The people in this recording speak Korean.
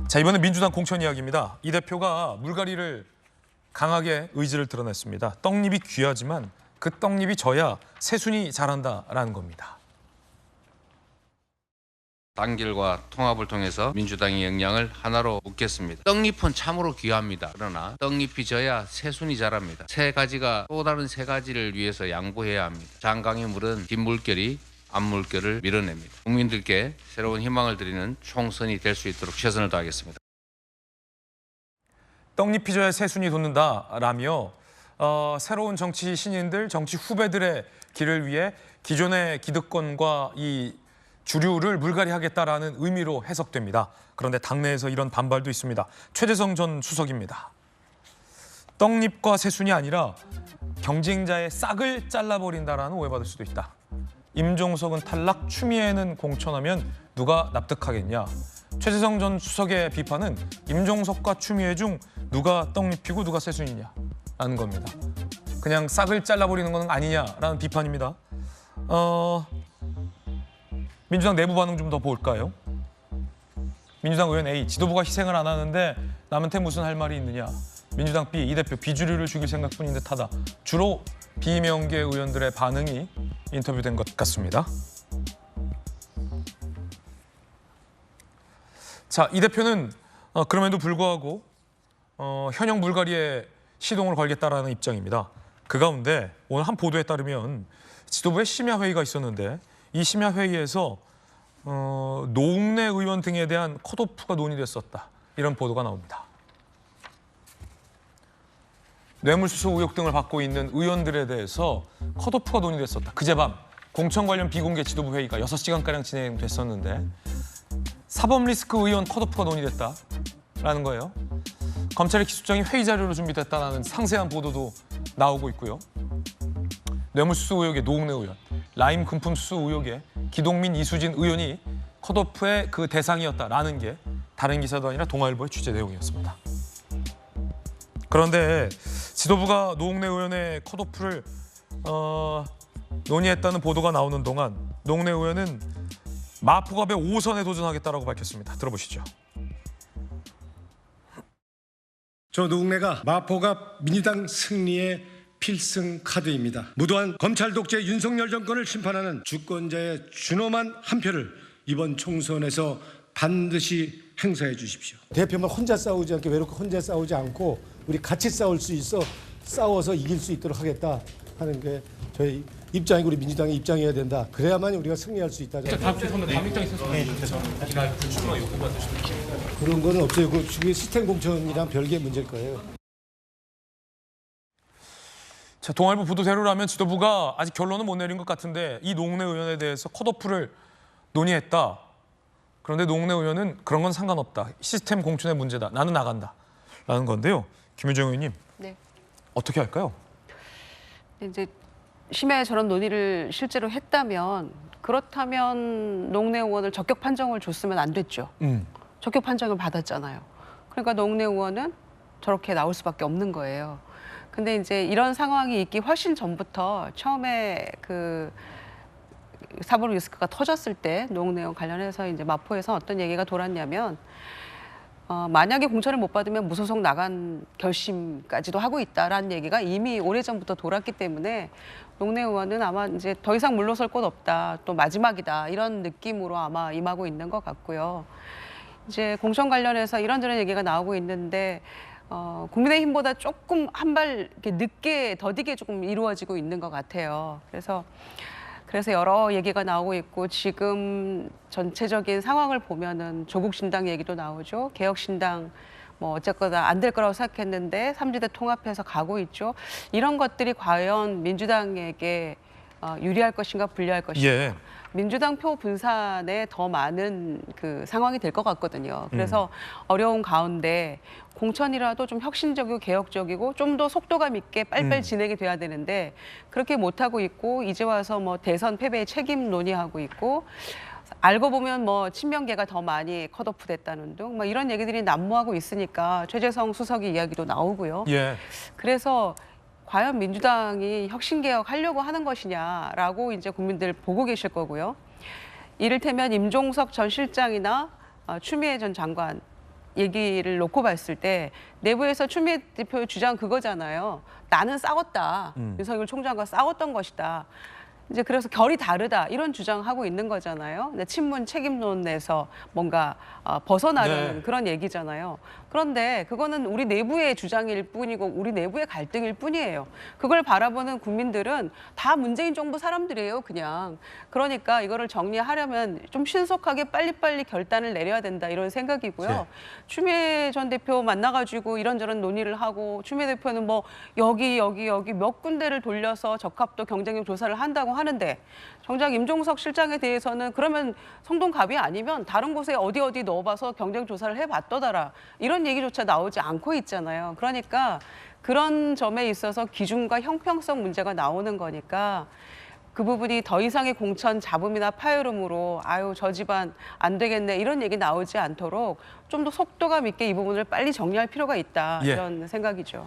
자, 이번엔 민주당 공천 이야기입니다. 이 대표가 물갈이를 강하게 의지를 드러냈습니다. 떡잎이 귀하지만 그 떡잎이 져야 새순이 자란다라는 겁니다. 단결과 통합을 통해서 민주당의 역량을 하나로 묶겠습니다. 떡잎은 참으로 귀합니다. 그러나 떡잎이 져야 새순이 자랍니다. 세 가지가 또 다른 세 가지를 위해서 양보해야 합니다. 장강의 물은 뒷물결이 앞물결을 밀어냅니다. 국민들께 새로운 희망을 드리는 총선이 될 수 있도록 최선을 다하겠습니다. 떡잎이 져야 새순이 돋는다라며 새로운 정치 신인들, 정치 후배들의 길을 위해 기존의 기득권과 이 주류를 물갈이하겠다라는 의미로 해석됩니다. 그런데 당내에서 이런 반발도 있습니다. 최재성 전 수석입니다. 떡잎과 새순이 아니라 경쟁자의 싹을 잘라버린다라는 오해받을 수도 있다. 임종석은 탈락, 추미애는 공천하면 누가 납득하겠냐. 최재성 전 수석의 비판은 임종석과 추미애 중 누가 떡잎이고 누가 새순이냐라는 겁니다. 그냥 싹을 잘라버리는 건 아니냐라는 비판입니다. 민주당 내부 반응 좀 더 볼까요? 민주당 의원 A, 지도부가 희생을 안 하는데 남한테 무슨 할 말이 있느냐. 민주당 B, 이 대표 비주류를 죽일 생각뿐인 듯하다. 주로 비명계 의원들의 반응이 인터뷰된 것 같습니다. 자, 이 대표는 그럼에도 불구하고 현역 물갈이에 시동을 걸겠다라는 입장입니다. 그 가운데 오늘 한 보도에 따르면 지도부의 심야회의가 있었는데 이 심야회의에서 노웅래 의원 등에 대한 컷오프가 논의됐었다. 이런 보도가 나옵니다. 뇌물수수 의혹 등을 받고 있는 의원들에 대해서 컷오프가 논의됐었다. 그제밤 공천 관련 비공개 지도부 회의가 6시간가량 진행됐었는데 사법리스크 의원 컷오프가 논의됐다라는 거예요. 검찰의 기소장이 회의 자료로 준비됐다는 상세한 보도도 나오고 있고요. 뇌물수수 의혹의 노웅래 의원, 라임 금품 수수 의혹의 기동민, 이수진 의원이 컷오프의 그 대상이었다라는 게 다른 기사도 아니라 동아일보의 취재 내용이었습니다. 그런데 지도부가 노웅래 의원의 컷오프를 논의했다는 보도가 나오는 동안 노웅래 의원은 마포갑의 5선에 도전하겠다라고 밝혔습니다. 들어보시죠. 저 노웅래가 마포갑 민주당 승리의 필승 카드입니다. 무도한 검찰 독재 윤석열 정권을 심판하는 주권자의 준엄한 한 표를 이번 총선에서 반드시 행사해 주십시오. 대표만 혼자 싸우지 않게 외롭게 혼자 싸우지 않고 우리 같이 싸울 수 있어 싸워서 이길 수 있도록 하겠다 하는 게 저희 입장이고 우리 민주당의 입장이어야 된다. 그래야만 우리가 승리할 수 있다. 다음 입장 있어서 죄송합니다. 이날 불출마 요구 받으시면 그런 거는 없어요. 그 시스템 공천이랑 별개의 문제일 거예요. 자, 동아일보 보도대로라면 지도부가 아직 결론은 못 내린 것 같은데 이 노웅래 의원에 대해서 컷오프를 논의했다. 그런데 노웅래 의원은 그런 건 상관없다. 시스템 공천의 문제다. 나는 나간다. 라는 건데요. 김유정 의원님. 네. 어떻게 할까요? 이제 심야에 저런 논의를 실제로 했다면 그렇다면 노웅래 의원을 적격 판정을 줬으면 안 됐죠. 적격 판정을 받았잖아요. 그러니까 노웅래 의원은 저렇게 나올 수밖에 없는 거예요. 근데 이제 이런 상황이 있기 훨씬 전부터 처음에 그 사법 리스크가 터졌을 때 노웅래 의원 관련해서 이제 마포에서 어떤 얘기가 돌았냐면 만약에 공천을 못 받으면 무소속 나간 결심까지도 하고 있다라는 얘기가 이미 오래전부터 돌았기 때문에 노웅래 의원은 아마 이제 더 이상 물러설 곳 없다, 또 마지막이다 이런 느낌으로 아마 임하고 있는 것 같고요. 이제 공천 관련해서 이런저런 얘기가 나오고 있는데 국민의힘보다 조금 한 발 늦게 더디게 조금 이루어지고 있는 것 같아요. 그래서 여러 얘기가 나오고 있고 지금 전체적인 상황을 보면은 조국 신당 얘기도 나오죠. 개혁 신당 뭐 어쨌거나 안 될 거라고 생각했는데 3지대 통합해서 가고 있죠. 이런 것들이 과연 민주당에게 유리할 것인가 불리할 것인가. 예. 민주당 표 분산에 더 많은 그 상황이 될 것 같거든요. 그래서 어려운 가운데 공천이라도 좀 혁신적이고 개혁적이고 좀 더 속도감 있게 빨리빨리 진행이 돼야 되는데 그렇게 못하고 있고 이제 와서 뭐 대선 패배의 책임 논의하고 있고 알고 보면 뭐 친명계가 더 많이 컷오프 됐다는 등 뭐 이런 얘기들이 난무하고 있으니까 최재성 수석의 이야기도 나오고요. 예. 그래서 과연 민주당이 혁신개혁하려고 하는 것이냐라고 이제 국민들 보고 계실 거고요. 이를테면 임종석 전 실장이나 추미애 전 장관 얘기를 놓고 봤을 때 내부에서 추미애 대표의 주장 그거잖아요. 나는 싸웠다. 윤석열 총장과 싸웠던 것이다. 이제 그래서 결이 다르다 이런 주장하고 있는 거잖아요. 근데 친문 책임론에서 뭔가 벗어나려는 네. 그런 얘기잖아요. 그런데 그거는 우리 내부의 주장일 뿐이고 우리 내부의 갈등일 뿐이에요. 그걸 바라보는 국민들은 다 문재인 정부 사람들이에요, 그냥. 그러니까 이거를 정리하려면 좀 신속하게 빨리빨리 결단을 내려야 된다 이런 생각이고요. 네. 추미애 전 대표 만나가지고 이런저런 논의를 하고 추미애 대표는 뭐 여기 몇 군데를 돌려서 적합도 경쟁력 조사를 한다고 하는데 정작 임종석 실장에 대해서는 그러면 성동갑이 아니면 다른 곳에 어디 넣어봐서 경쟁 조사를 해봤더더라 이런 얘기조차 나오지 않고 있잖아요. 그러니까 그런 점에 있어서 기준과 형평성 문제가 나오는 거니까 그 부분이 더 이상의 공천 잡음이나 파열음으로 아유 저 집안 안 되겠네 이런 얘기 나오지 않도록 좀 더 속도감 있게 이 부분을 빨리 정리할 필요가 있다 예. 이런 생각이죠.